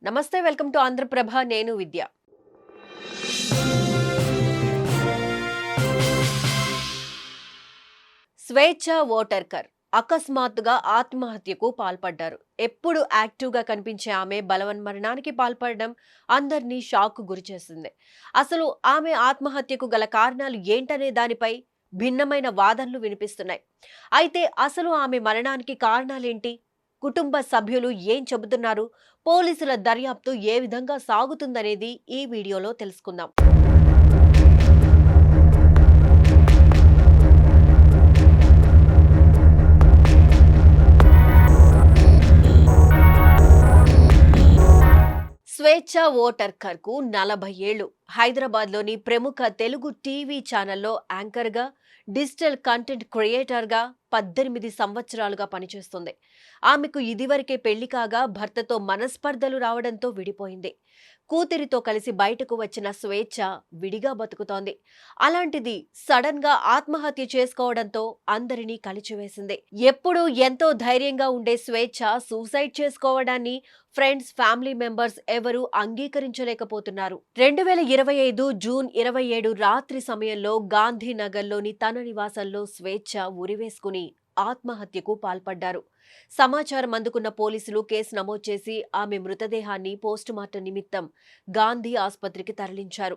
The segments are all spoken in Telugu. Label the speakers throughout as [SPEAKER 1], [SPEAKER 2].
[SPEAKER 1] నమస్తే, వెల్కమ్ టు ఆంధ్రప్రభ. నేను విద్య. స్వేచ్ఛ ఓటర్కర్ అకస్మాత్తుగా ఆత్మహత్యకు పాల్పడ్డారు. ఎప్పుడు యాక్టివ్గా కనిపించే ఆమె బలవన్మరణానికి పాల్పడడం అందరినీ షాక్ గురిచేసింది. అసలు ఆమె ఆత్మహత్యకు గల కారణాలు ఏంటనే దానిపై భిన్నమైన వాదనలు వినిపిస్తున్నాయి. అయితే అసలు ఆమె మరణానికి కారణాలేంటి? కుటుంబ సభ్యులు ఏం చెబుతున్నారు? పోలీసుల దర్యాప్తు ఏ విధంగా సాగుతుందనేది ఈ వీడియోలో తెలుసుకుందాం. స్వేచ్ఛ ఓటర్కర్ కు 40 ఏళ్లు. హైదరాబాద్లోని ప్రముఖ తెలుగు టీవీ ఛానల్లో యాంకర్గా, డిజిటల్ కంటెంట్ క్రియేటర్గా 18 సంవత్సరాలుగా పనిచేస్తుంది. ఆమెకు ఇదివరకే పెళ్లి కాగా భర్తతో మనస్పర్ధలు రావడంతో విడిపోయింది. కూతురితో కలిసి బయటకు వచ్చిన స్వేచ్ఛ విడిగా బతుకుతోంది. అలాంటిది సడన్ గా ఆత్మహత్య చేసుకోవడంతో అందరినీ కలిచివేసింది. ఎప్పుడూ ఎంతో ధైర్యంగా ఉండే స్వేచ్ఛ సూసైడ్ చేసుకోవడాన్ని ఫ్రెండ్స్, ఫ్యామిలీ మెంబర్స్ ఎవరూ అంగీకరించలేకపోతున్నారు. 2025 జూన్ 27 రాత్రి సమయంలో గాంధీనగర్లోని తన నివాసంలో స్వేచ్ఛ ఉరివేసుకుని ఆత్మహత్యకు పాల్పడ్డారు. సమాచారం అందుకున్న పోలీసులు కేసు నమోదు చేసి ఆమె మృతదేహాన్ని పోస్టుమార్టం నిమిత్తం గాంధీ ఆసుపత్రికి తరలించారు.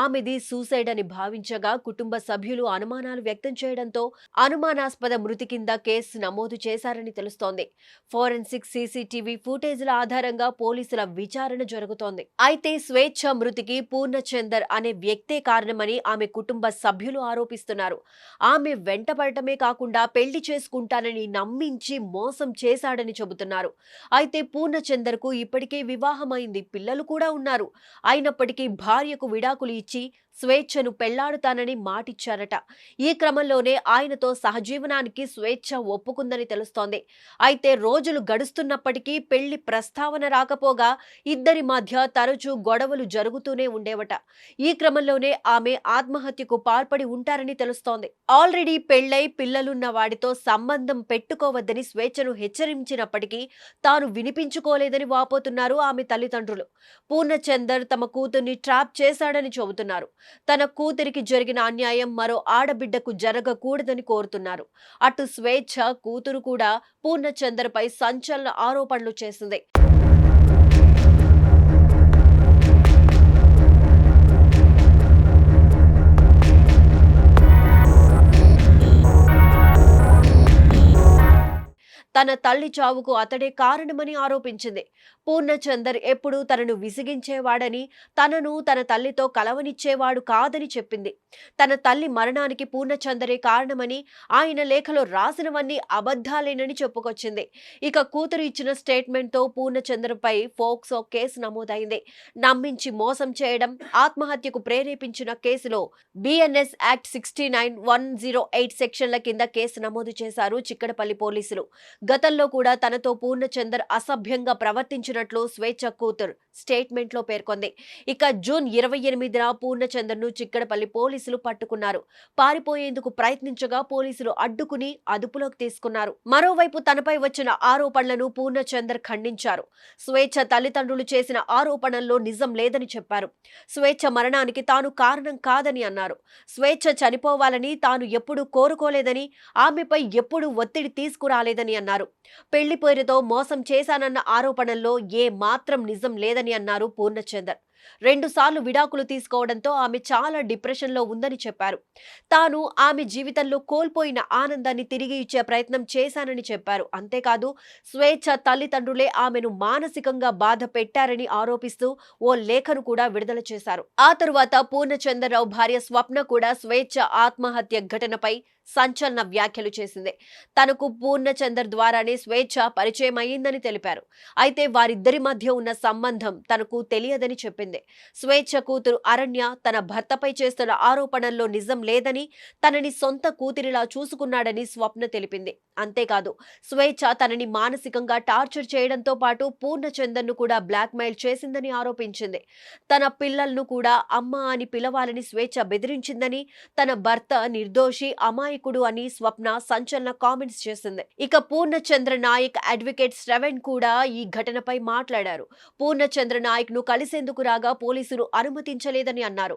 [SPEAKER 1] ఆమెది సూసైడ్ అని భావించగా కుటుంబ సభ్యులు అనుమానాలు వ్యక్తం చేయడంతో అనుమానాస్పద మృతి కింద కేసు నమోదు చేశారని తెలుస్తోంది. ఫోరెన్సిక్ సీసీటీవీ ఫుటేజ్ల ఆధారంగా పోలీసుల విచారణ జరుగుతోంది. అయితే స్వేచ్ఛ మృతికి పూర్ణచందర్ అనే వ్యక్తే కారణమని ఆమె కుటుంబ సభ్యులు ఆరోపిస్తున్నారు. ఆమె వెంటపడటమే కాకుండా పెళ్లి చేసుకుంటానని నమ్మించి మోసం చేశాడని చెబుతున్నారు. అయితే పూర్ణచందర్ కు ఇప్పటికే వివాహమైంది, పిల్లలు కూడా ఉన్నారు. అయినప్పటికీ భార్యకు విడాకులు ఇచ్చి స్వేచ్ఛను పెళ్లాడుతానని మాటిచ్చారట. ఈ క్రమంలోనే ఆయనతో సహజీవనానికి స్వేచ్ఛ ఒప్పుకుందని తెలుస్తోంది. అయితే రోజులు గడుస్తున్నప్పటికీ పెళ్లి ప్రస్తావన రాకపోగా ఇద్దరి మధ్య తరచూ గొడవలు జరుగుతూనే ఉండేవట. ఈ క్రమంలోనే ఆమె ఆత్మహత్యకు పాల్పడి ఉంటారని తెలుస్తోంది. ఆల్రెడీ పెళ్లై పిల్లలున్న వాడితో సంబంధం పెట్టుకోవద్దని స్వేచ్ఛను హెచ్చరించినప్పటికీ తాను వినిపించుకోలేదని వాపోతున్నారు ఆమె తల్లిదండ్రులు. పూర్ణచందర్ తమ కూతుర్ని ట్రాప్ చేశాడని చెబుతున్నారు. తన కూతురికి జరిగిన అన్యాయం మరో ఆడబిడ్డకు జరగకూడదని కోరుతున్నారు. అటు స్వేచ్ఛ కూతురు కూడా పూర్ణచందర్ పై సంచలన ఆరోపణలు చేసింది. తన తల్లి చావుకు అతడే కారణమని ఆరోపించింది. పూర్ణచందర్ ఎప్పుడూ తనను విసిగించేవాడని, తనను తన తల్లితో కలవనిచ్చేవాడు కాదని చెప్పింది. తన తల్లి మరణానికి పూర్ణచందరే కారణమని, ఆయన లేఖలో రాసినవన్నీ అబద్ధాలేనని చెప్పుకొచ్చింది. ఇక కూతురు ఇచ్చిన స్టేట్మెంట్తో పూర్ణచందర్పై ఫోక్సో కేసు నమోదైంది. నమ్మించి మోసం చేయడం, ఆత్మహత్యకు ప్రేరేపించిన కేసులో బిఎన్ఎస్ యాక్ట్ 69, 108 సెక్షన్ల కింద కేసు నమోదు చేశారు చిక్కడపల్లి పోలీసులు. గతంలో కూడా తనతో పూర్ణచందర్ అసభ్యంగా ప్రవర్తించినట్లు స్వేచ్ఛ కూతురు స్టేట్మెంట్ లో పేర్కొంది. ఇక జూన్ 28న పూర్ణచందర్ ను చిక్కడపల్లి పోలీసులు పట్టుకున్నారు. పారిపోయేందుకు ప్రయత్నించగా పోలీసులు అడ్డుకుని అదుపులోకి తీసుకున్నారు. మరోవైపు తనపై వచ్చిన ఆరోపణలను పూర్ణచందర్ ఖండించారు. స్వేచ్ఛ తల్లిదండ్రులు చేసిన ఆరోపణల్లో నిజం లేదని చెప్పారు. స్వేచ్ఛ మరణానికి తాను కారణం కాదని అన్నారు. స్వేచ్ఛ చనిపోవాలని తాను ఎప్పుడూ కోరుకోలేదని, ఆమెపై ఎప్పుడూ ఒత్తిడి తీసుకురాలేదని అన్నారు. పెళ్లి పేరుతో మోసం చేశానన్న ఆరోపణల్లో ఏ మాత్రం నిజం లేదని అన్నారు పూర్ణచందర్. 2 సార్లు విడాకులు తీసుకోవడంతో ఆమె చాలా డిప్రెషన్ లో ఉందని చెప్పారు. తాను ఆమె జీవితంలో కోల్పోయిన ఆనందాన్ని తిరిగి ఇచ్చే ప్రయత్నం చేశానని చెప్పారు. అంతేకాదు స్వేచ్ఛ తల్లిదండ్రులే ఆమెను మానసికంగా బాధ పెట్టారని ఆరోపిస్తూ ఓ లేఖను కూడా విడుదల చేశారు. ఆ తరువాత పూర్ణచంద్రరావు భార్య స్వప్న కూడా స్వేచ్ఛ ఆత్మహత్య ఘటనపై సంచలన వ్యాఖ్యలు చేసింది. తనకు పూర్ణచందర్ ద్వారానే స్వేచ్ఛ పరిచయం అయ్యిందని తెలిపారు. అయితే వారిద్దరి మధ్య ఉన్న సంబంధం తనకు తెలియదని చెప్పింది. చెప్పింది. స్వేచ్ఛ కూతురు అరణ్య తన భర్తపై చేస్తున్న ఆరోపణల్లో నిజం లేదని, తనని సొంత కూతురిలా చూసుకున్నాడని స్వప్న తెలిపింది. అంతేకాదు, స్వేచ్ఛ తనని మానసికంగా టార్చర్ చేయడంతో పాటు పూర్ణచందర్ను కూడా బ్లాక్మెయిల్ చేసిందని ఆరోపించింది. తన పిల్లలను కూడా అమ్మ అని పిలవాలని స్వేచ్ఛ బెదిరించిందని, తన భర్త నిర్దోషి, అమాయకుడు అని స్వప్న సంచలన కామెంట్స్ చేసింది. ఇక పూర్ణచంద్ర నాయక్ అడ్వకేట్ శ్రవణ్ కూడా ఈ ఘటనపై మాట్లాడారు. పూర్ణచంద్ర నాయక్ ను కలిసేందుకు రాగా పోలీసులు అనుమతించలేదని అన్నారు.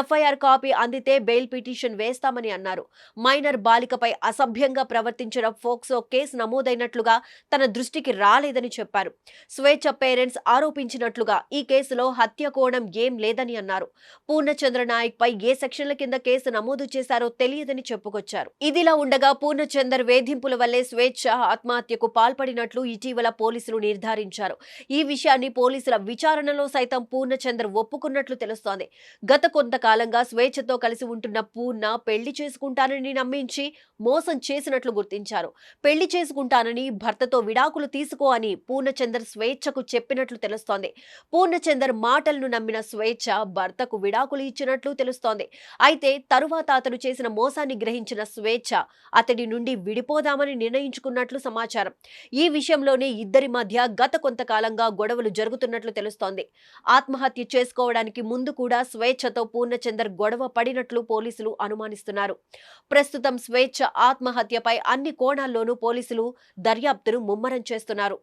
[SPEAKER 1] ఎఫ్ఐఆర్ కాపీ అందితే బెయిల్ పిటిషన్ వేస్తామని అన్నారు. మైనర్ బాలికపై అసభ్యంగా ప్రవర్తించిన ఫోక్సో కేసు నమోదైనట్లుగా తన దృష్టికి రాలేదని చెప్పారు. స్వేచ్ఛ పేరెంట్స్ ఆరోపించినట్లుగా ఈ కేసులో హత్య కోణం ఏం లేదని అన్నారు. పూర్ణచంద్ర నాయక్ పై ఏ సెక్షన్ల కింద కేసు నమోదు చేశారో తెలియదని చెప్పుకొచ్చారు. ఇదిలా ఉండగా పూర్ణచందర్ వేధింపుల వల్లే స్వేచ్ఛ ఆత్మహత్యకు పాల్పడినట్లు ఇటీవల పోలీసులు నిర్ధారించారు. ఈ విషయాన్ని పోలీసుల విచారణలో సైతం పూర్ణచందర్ ఒప్పుకున్నట్లు తెలుస్తోంది. గత కొంతకాలంగా స్వేచ్ఛతో కలిసి ఉంటున్న పూర్ణ పెళ్లి చేసుకుంటానని నమ్మించి మోసం చేసినట్లు గుర్తించారు. పెళ్లి చేసుకుంటానని, భర్తతో విడాకులు తీసుకో అని పూర్ణచందర్ స్వేచ్ఛకు చెప్పినట్లు తెలుస్తోంది. పూర్ణచందర్ మాటలను నమ్మిన స్వేచ్ఛ భర్తకు విడాకులు ఇచ్చినట్లు తెలుస్తోంది. అయితే తరువాత అతను చేసిన మోసాన్ని గ్రహించిన స్వేచ్ఛ అతడి నుండి విడిపోదామని నిర్ణయించుకున్నట్లు సమాచారం. ఈ విషయంలోనే ఇద్దరి మధ్య గత కొంతకాలంగా గొడవలు జరుగుతున్నట్లు తెలుస్తోంది. ఆత్మహత్య చేసుకోవడానికి ముందు కూడా స్వేచ్ఛతో పూర్ణచందర్ గొడవ పడినట్లు పోలీసులు అనుమానిస్తున్నారు. ప్రస్తుతం స్వేచ్ఛ ఆత్మహత్యపై అన్ని కోణాల్లోనూ పోలీసులు దర్యాప్తును ముమ్మరం చేస్తున్నారు.